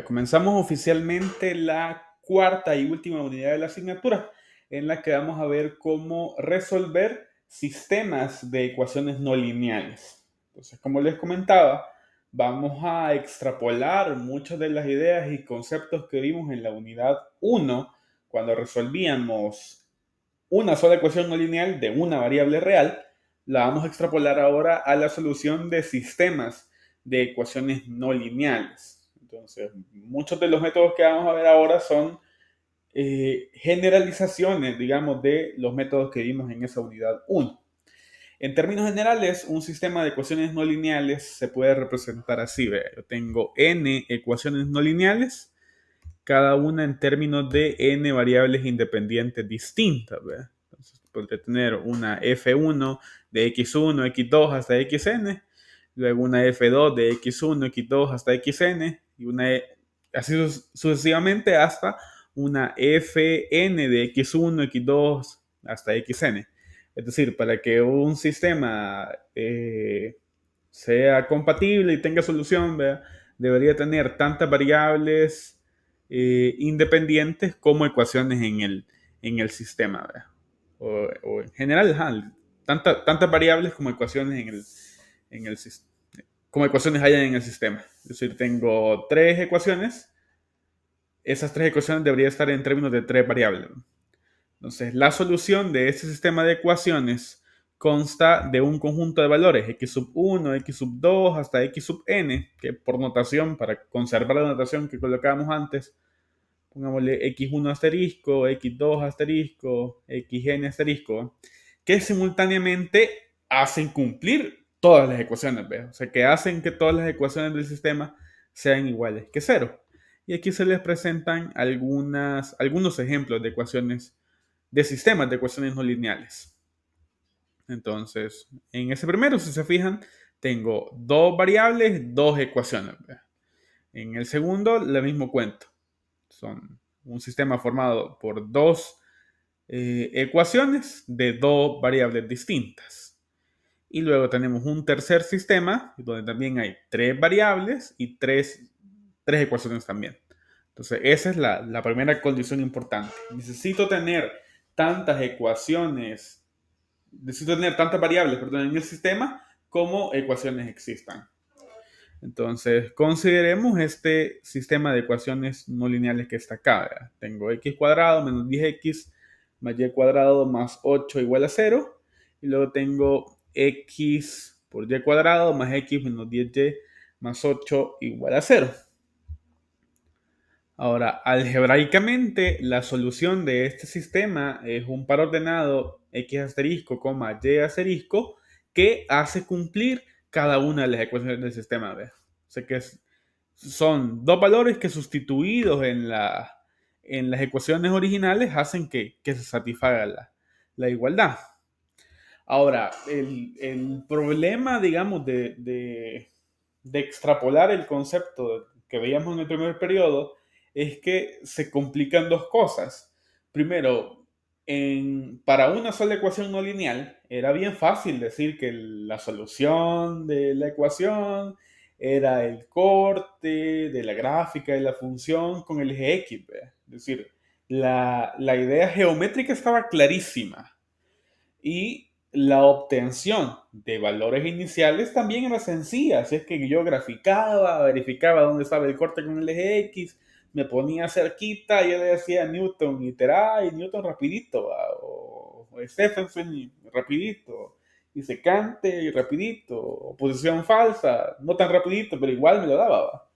Comenzamos oficialmente la cuarta y última unidad de la asignatura, en la que vamos a ver cómo resolver sistemas de ecuaciones no lineales. Entonces, como les comentaba, vamos a extrapolar muchas de las ideas y conceptos que vimos en la unidad uno cuando resolvíamos una sola ecuación no lineal de una variable real. La vamos a extrapolar ahora a la solución de sistemas de ecuaciones no lineales. Entonces, muchos de los métodos que vamos a ver ahora son generalizaciones, digamos, de los métodos que vimos en esa unidad uno. En términos generales, un sistema de ecuaciones no lineales se puede representar así. ¿Ve? Yo tengo n ecuaciones no lineales, cada una en términos de n variables independientes distintas. ¿Ve? Entonces, podría tener una f1 de x1, x2 hasta xn, luego una f2 de x1, x2 hasta xn, y así sucesivamente hasta una fn de x1, x2 hasta xn. Es decir, para que un sistema sea compatible y tenga solución, ¿verdad? Debería tener tantas variables independientes como ecuaciones en el sistema, ¿verdad? O en general, tantas variables como ecuaciones en el sistema, como ecuaciones hayan en el sistema. Es decir, tengo tres ecuaciones, esas tres ecuaciones deberían estar en términos de tres variables. Entonces, la solución de este sistema de ecuaciones consta de un conjunto de valores, x sub 1, x sub 2 hasta x sub n, que por notación, para conservar la notación que colocábamos antes, pongámosle x1 asterisco, x2 asterisco, xn asterisco, que simultáneamente hacen cumplir todas las ecuaciones, ¿ves? O sea, que hacen que todas las ecuaciones del sistema sean iguales que cero. Y aquí se les presentan algunos ejemplos de ecuaciones, de sistemas de ecuaciones no lineales. Entonces, en ese primero, si se fijan, tengo dos variables, dos ecuaciones. ¿Ves? En el segundo, lo mismo cuento. Son un sistema formado por dos ecuaciones de dos variables distintas. Y luego tenemos un tercer sistema donde también hay tres variables y tres ecuaciones también. Entonces, esa es la primera condición importante. Necesito tener tantas variables, perdón, en el sistema como ecuaciones existan. Entonces, consideremos este sistema de ecuaciones no lineales que está acá. ¿Verdad? Tengo x cuadrado menos 10x más y cuadrado más 8 igual a 0. Y luego tengo x por y cuadrado más x menos 10y más 8 igual a 0. Ahora, algebraicamente, la solución de este sistema es un par ordenado x asterisco, y asterisco, que hace cumplir cada una de las ecuaciones del sistema. ¿Ves? O sea que son dos valores que sustituidos en las ecuaciones originales hacen que se satisfaga la igualdad. Ahora, el problema, digamos, de extrapolar el concepto que veíamos en el primer periodo es que se complican dos cosas. Primero, para una sola ecuación no lineal, era bien fácil decir que la solución de la ecuación era el corte de la gráfica de la función con el eje X. ¿Ve? Es decir, la idea geométrica estaba clarísima y la obtención de valores iniciales también era sencilla. Así es que yo graficaba, verificaba dónde estaba el corte con el eje X, me ponía cerquita y yo le decía a Newton, iterar, y Newton rapidito, o Stephenson rapidito, y secante y rapidito, o posición falsa, no tan rapidito, pero igual me lo daba. ¿Va?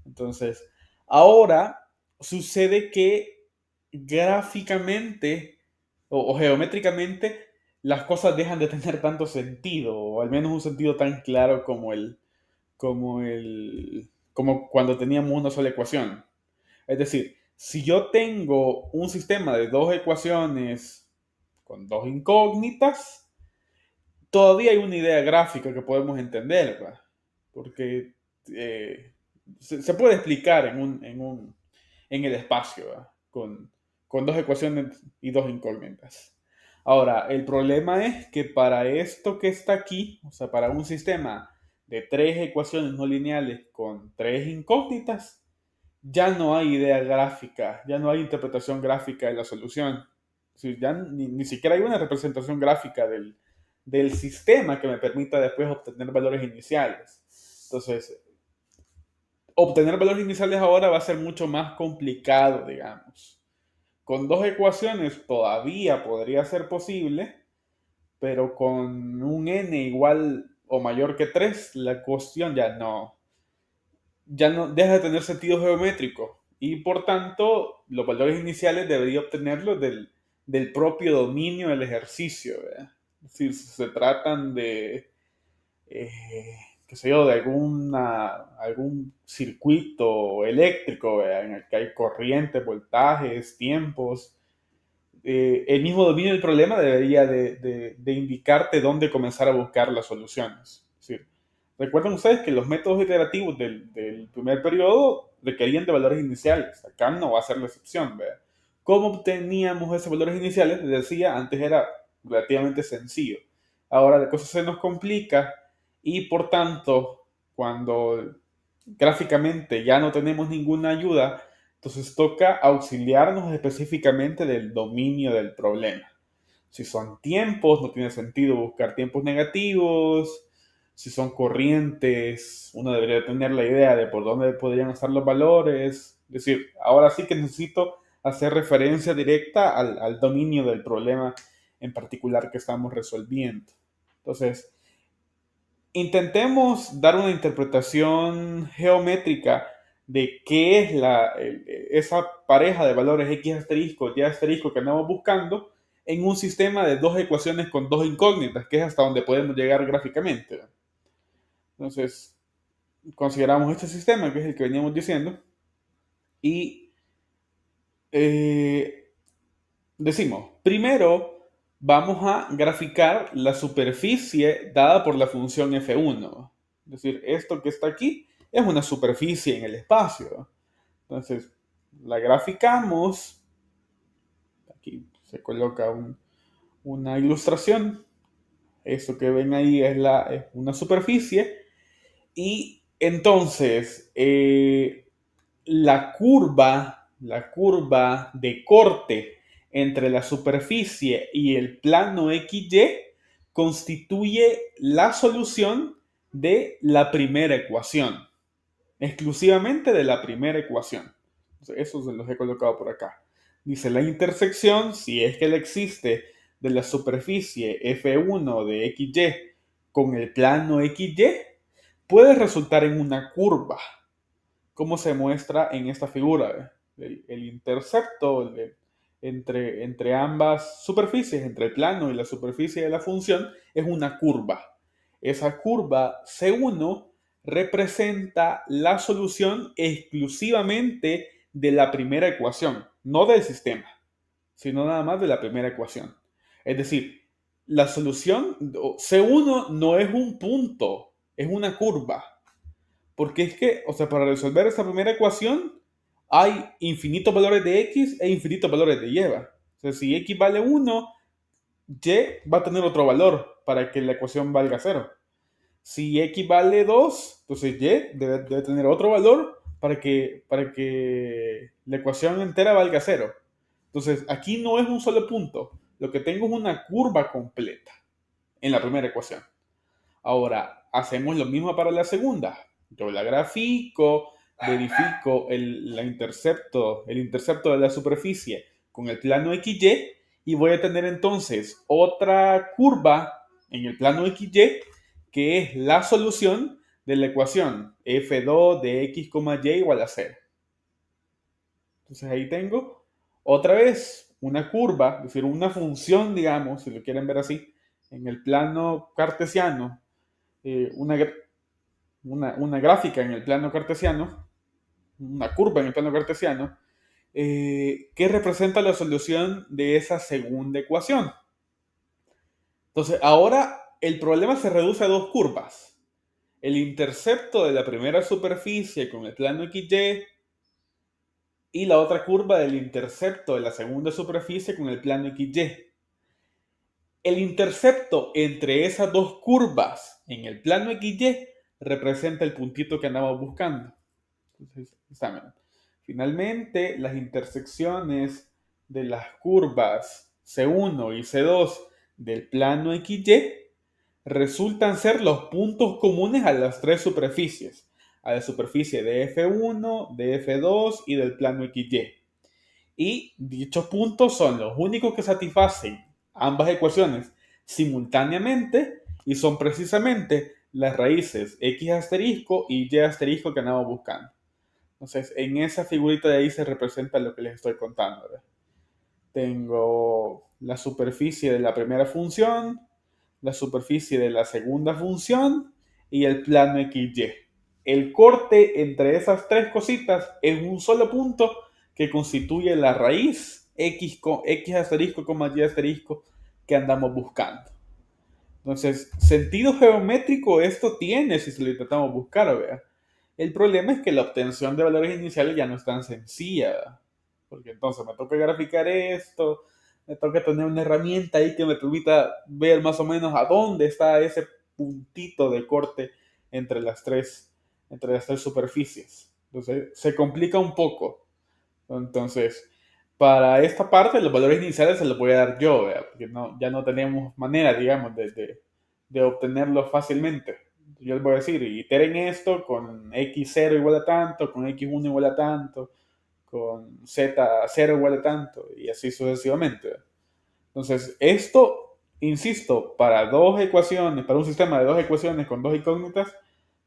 Entonces, ahora sucede que gráficamente o geométricamente las cosas dejan de tener tanto sentido, o al menos un sentido tan claro como cuando teníamos una sola ecuación. Es decir, si yo tengo un sistema de dos ecuaciones con dos incógnitas, todavía hay una idea gráfica que podemos entender, ¿va? Porque eh, se puede explicar en el espacio, ¿va? Con dos ecuaciones y dos incógnitas. Ahora, el problema es que para esto que está aquí, o sea, para un sistema de tres ecuaciones no lineales con tres incógnitas, ya no hay idea gráfica, ya no hay interpretación gráfica de la solución. Es decir, ya ni siquiera hay una representación gráfica del sistema que me permita después obtener valores iniciales. Entonces, obtener valores iniciales ahora va a ser mucho más complicado, digamos. Con dos ecuaciones todavía podría ser posible, pero con un n igual o mayor que 3 la cuestión ya no deja de tener sentido geométrico y por tanto los valores iniciales debería obtenerlos del propio dominio del ejercicio, ¿verdad? Es decir, si se tratan de, eh, qué sé yo, de algún circuito eléctrico, ¿verdad? En el que hay corrientes, voltajes, tiempos, el mismo dominio del problema debería de indicarte dónde comenzar a buscar las soluciones. Es decir, recuerden ustedes que los métodos iterativos del primer periodo requerían de valores iniciales. Acá no va a ser la excepción, ¿verdad? ¿Cómo obteníamos esos valores iniciales? Les decía, antes era relativamente sencillo. Ahora la cosa se nos complica y por tanto, cuando gráficamente ya no tenemos ninguna ayuda, entonces toca auxiliarnos específicamente del dominio del problema. Si son tiempos, no tiene sentido buscar tiempos negativos. Si son corrientes, uno debería tener la idea de por dónde podrían estar los valores. Es decir, ahora sí que necesito hacer referencia directa al dominio del problema en particular que estamos resolviendo. Entonces, intentemos dar una interpretación geométrica de qué es esa pareja de valores x asterisco, y asterisco que andamos buscando en un sistema de dos ecuaciones con dos incógnitas, que es hasta donde podemos llegar gráficamente. Entonces, consideramos este sistema, que es el que veníamos diciendo, y eh, decimos, primero vamos a graficar la superficie dada por la función f1. Es decir, esto que está aquí es una superficie en el espacio. Entonces, la graficamos. Aquí se coloca una ilustración. Esto que ven ahí es una superficie. Y entonces, la curva de corte entre la superficie y el plano XY constituye la solución de la primera ecuación, exclusivamente de la primera ecuación. Eso se los he colocado por acá. Dice la intersección, si es que la existe, de la superficie F1 de XY con el plano XY, puede resultar en una curva, como se muestra en esta figura. El intercepto entre ambas superficies, entre el plano y la superficie de la función, es una curva. Esa curva C1 representa la solución exclusivamente de la primera ecuación, no del sistema, sino nada más de la primera ecuación. Es decir, la solución C1 no es un punto, es una curva. Porque es que, o sea, para resolver esta primera ecuación hay infinitos valores de x e infinitos valores de y. O sea, si x vale 1, y va a tener otro valor para que la ecuación valga 0. Si x vale 2, entonces y debe tener otro valor para que la ecuación entera valga 0. Entonces, aquí no es un solo punto. Lo que tengo es una curva completa en la primera ecuación. Ahora, hacemos lo mismo para la segunda. Yo la grafico, verifico el intercepto de la superficie con el plano XY y voy a tener entonces otra curva en el plano XY que es la solución de la ecuación f2 de x, y igual a 0. Entonces ahí tengo otra vez una curva, es decir, una función, digamos, si lo quieren ver así, en el plano cartesiano, una gráfica en el plano cartesiano, una curva en el plano cartesiano, que representa la solución de esa segunda ecuación. Entonces, ahora el problema se reduce a dos curvas. El intercepto de la primera superficie con el plano XY y la otra curva del intercepto de la segunda superficie con el plano XY. El intercepto entre esas dos curvas en el plano XY representa el puntito que andamos buscando. Entonces, Finalmente, las intersecciones de las curvas C1 y C2 del plano XY resultan ser los puntos comunes a las tres superficies, a la superficie de F1, de F2 y del plano XY. Y dichos puntos son los únicos que satisfacen ambas ecuaciones simultáneamente y son precisamente las raíces x asterisco y y asterisco que andamos buscando. Entonces, en esa figurita de ahí se representa lo que les estoy contando, ¿verdad? Tengo la superficie de la primera función, la superficie de la segunda función y el plano XY. El corte entre esas tres cositas es un solo punto que constituye la raíz x asterisco, y asterisco que andamos buscando. Entonces, sentido geométrico esto tiene si se lo intentamos buscar, ¿vea? El problema es que la obtención de valores iniciales ya no es tan sencilla, ¿verdad? Porque entonces me toca graficar esto, me toca tener una herramienta ahí que me permita ver más o menos a dónde está ese puntito de corte entre las tres superficies. Entonces, se complica un poco. Entonces, para esta parte, los valores iniciales se los voy a dar yo, ¿verdad? Porque no, ya no tenemos manera, digamos, de obtenerlos fácilmente. Yo les voy a decir, iteren esto con x0 igual a tanto, con x1 igual a tanto, con z0 igual a tanto, y así sucesivamente, ¿verdad? Entonces, esto, insisto, para dos ecuaciones, para un sistema de dos ecuaciones con dos incógnitas,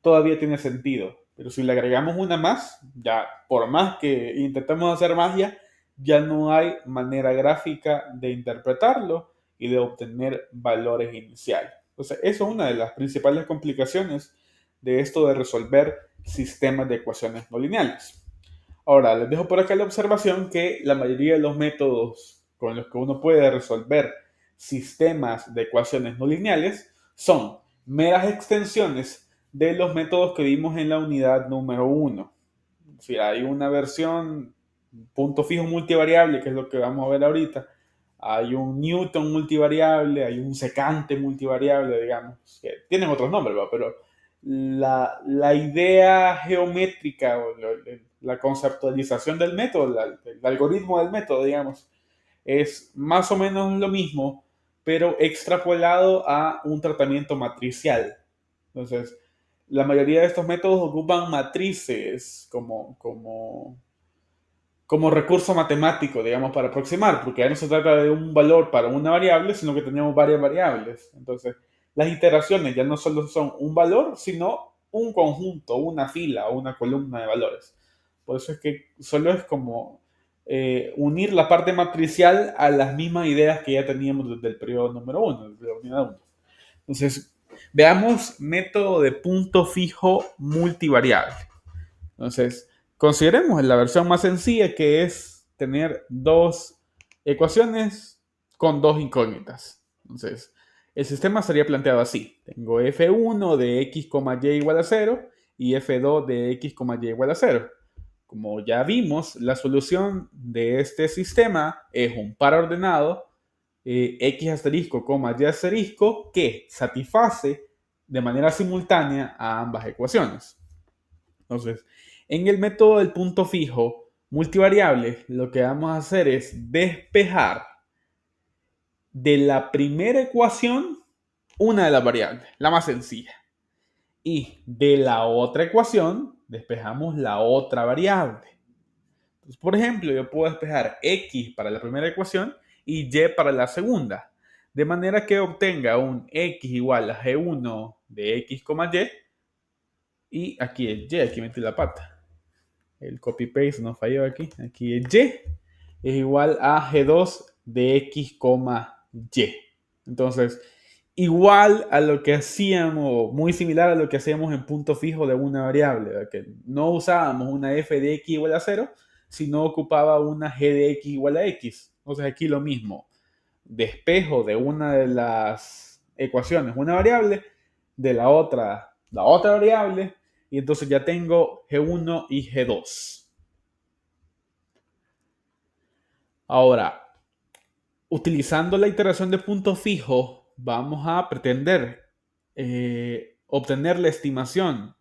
todavía tiene sentido. Pero si le agregamos una más, ya por más que intentemos hacer magia, ya no hay manera gráfica de interpretarlo y de obtener valores iniciales. Entonces, eso es una de las principales complicaciones de esto de resolver sistemas de ecuaciones no lineales. Ahora, les dejo por acá la observación que la mayoría de los métodos con los que uno puede resolver sistemas de ecuaciones no lineales son meras extensiones de los métodos que vimos en la unidad número 1. Si hay una versión punto fijo multivariable, que es lo que vamos a ver ahorita, hay un Newton multivariable, hay un secante multivariable, digamos, que tienen otros nombres, ¿va? Pero la idea geométrica o la conceptualización del método, el algoritmo del método, digamos, es más o menos lo mismo, pero extrapolado a un tratamiento matricial. Entonces, la mayoría de estos métodos ocupan matrices como recurso matemático, digamos, para aproximar, porque ya no se trata de un valor para una variable, sino que tenemos varias variables. Entonces, las iteraciones ya no solo son un valor, sino un conjunto, una fila o una columna de valores. Por eso es que solo es como unir la parte matricial a las mismas ideas que ya teníamos desde el periodo número 1, desde la unidad 1. Entonces, veamos método de punto fijo multivariable. Entonces, consideremos la versión más sencilla, que es tener dos ecuaciones con dos incógnitas. Entonces, el sistema sería planteado así. Tengo f1 de x, y igual a 0 y f2 de x, y igual a 0. Como ya vimos, la solución de este sistema es un par ordenado x asterisco, y asterisco que satisface de manera simultánea a ambas ecuaciones. Entonces, en el método del punto fijo multivariable, lo que vamos a hacer es despejar de la primera ecuación una de las variables, la más sencilla. Y de la otra ecuación, despejamos la otra variable. Entonces, por ejemplo, yo puedo despejar x para la primera ecuación y y para la segunda. De manera que obtenga un x igual a g1 de x, y aquí es y, aquí metí la pata. El copy-paste no falló aquí. Aquí es y es igual a g2 de x, y. Entonces, igual a lo que hacíamos, muy similar a lo que hacíamos en punto fijo de una variable, ¿verdad? Que no usábamos una f de x igual a 0, sino ocupaba una g de x igual a x. Entonces aquí lo mismo, despejo de una de las ecuaciones una variable, de la otra variable, y entonces ya tengo g1 y g2. Ahora, utilizando la iteración de punto fijo, vamos a pretender obtener la estimación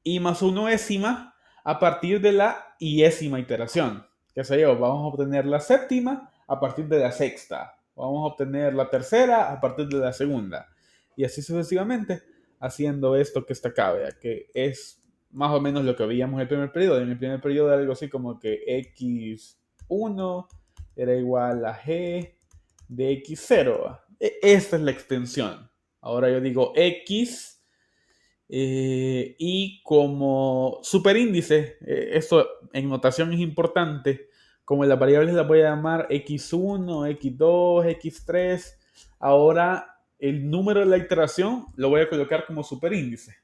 y más 1 décima a partir de la iésima iteración. ¿Qué sé yo? Vamos a obtener la séptima a partir de la sexta. Vamos a obtener la tercera a partir de la segunda. Y así sucesivamente, haciendo esto que está acá, ¿vea? Que es más o menos lo que veíamos en el primer periodo. En el primer periodo era algo así como que x1 era igual a g de x0. Esta es la extensión. Ahora yo digo x y como superíndice, esto en notación es importante, como las variables las voy a llamar x1, x2, x3, ahora el número de la iteración lo voy a colocar como superíndice.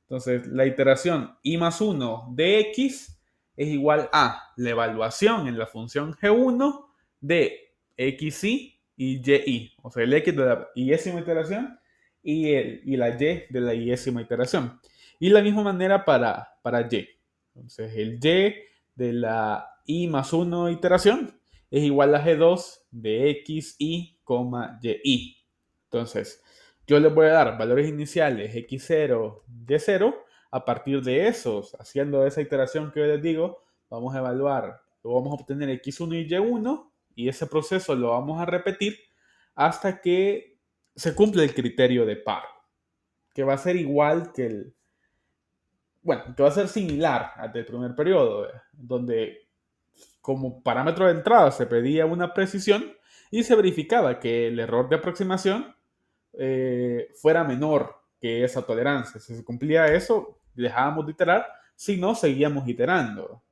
Entonces, la iteración i más 1 de x es igual a la evaluación en la función g1 de xi y yi. O sea, el x de la iésima iteración y la y de la iésima iteración. Y la misma manera para y. Entonces, el y de la i más 1 iteración es igual a g2 de xi, yi. Entonces, yo les voy a dar valores iniciales x0, y0. A partir de esos, haciendo esa iteración que yo les digo, vamos a evaluar, vamos a obtener x1 y y1 y ese proceso lo vamos a repetir hasta que se cumple el criterio de par, que va a ser igual que que va a ser similar al del primer periodo, donde como parámetro de entrada se pedía una precisión y se verificaba que el error de aproximación fuera menor que esa tolerancia. Si se cumplía eso, dejábamos de iterar, si no, seguíamos iterando.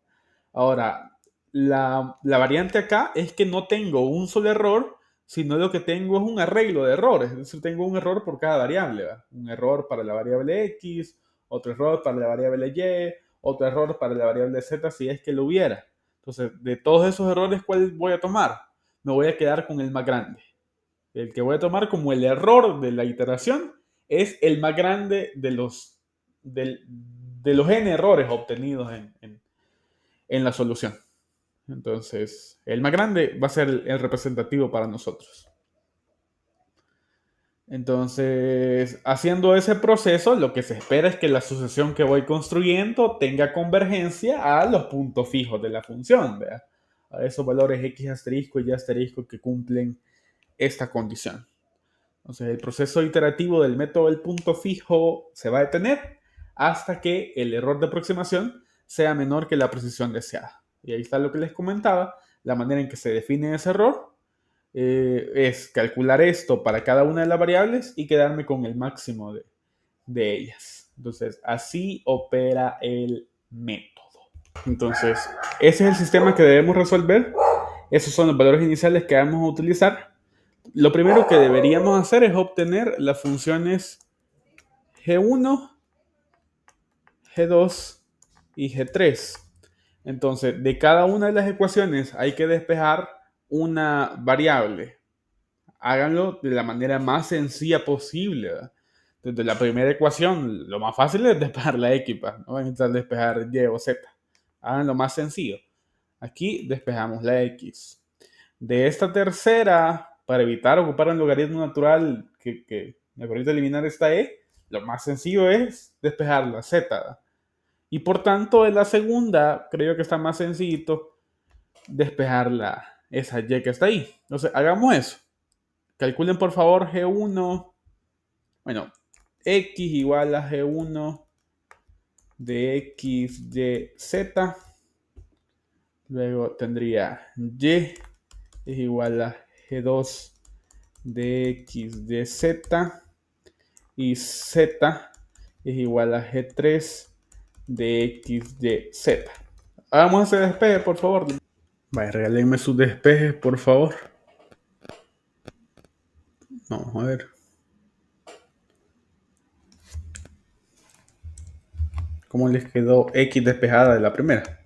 Ahora, la variante acá es que no tengo un solo error, sino lo que tengo es un arreglo de errores. Es decir, tengo un error por cada variable. ¿Verdad? Un error para la variable x, otro error para la variable y, otro error para la variable z si es que lo hubiera. Entonces, de todos esos errores, ¿cuál voy a tomar? Me voy a quedar con el más grande. El que voy a tomar como el error de la iteración es el más grande de los n errores obtenidos en la solución. Entonces, el más grande va a ser el representativo para nosotros. Entonces, haciendo ese proceso, lo que se espera es que la sucesión que voy construyendo tenga convergencia a los puntos fijos de la función, ¿verdad? A esos valores x asterisco y y asterisco que cumplen esta condición. Entonces, el proceso iterativo del método del punto fijo se va a detener hasta que el error de aproximación sea menor que la precisión deseada. Y ahí está lo que les comentaba, la manera en que se define ese error es calcular esto para cada una de las variables y quedarme con el máximo de ellas. Entonces, así opera el método. Entonces, ese es el sistema que debemos resolver. Esos son los valores iniciales que vamos a utilizar. Lo primero que deberíamos hacer es obtener las funciones g1, g2 y g3. Entonces, de cada una de las ecuaciones hay que despejar una variable. Háganlo de la manera más sencilla posible. ¿Verdad? Desde la primera ecuación, lo más fácil es despejar la x, no van a intentar despejar y o z. Hagan lo más sencillo. Aquí despejamos la x. De esta tercera, para evitar ocupar un logaritmo natural que me permite eliminar esta e, lo más sencillo es despejar la z. ¿Verdad? Y por tanto, de la segunda, creo que está más sencillito despejar esa y que está ahí. Entonces, hagamos eso. Calculen por favor G1, bueno, X igual a G1 de X, Y, Z. Luego tendría Y es igual a G2 de X, Y, Z. Y Z es igual a G3 de X, Y, Z. Hagamos ese despeje, por favor. Vaya, regálenme sus despejes, por favor. Vamos a ver. ¿Cómo les quedó X despejada de la primera?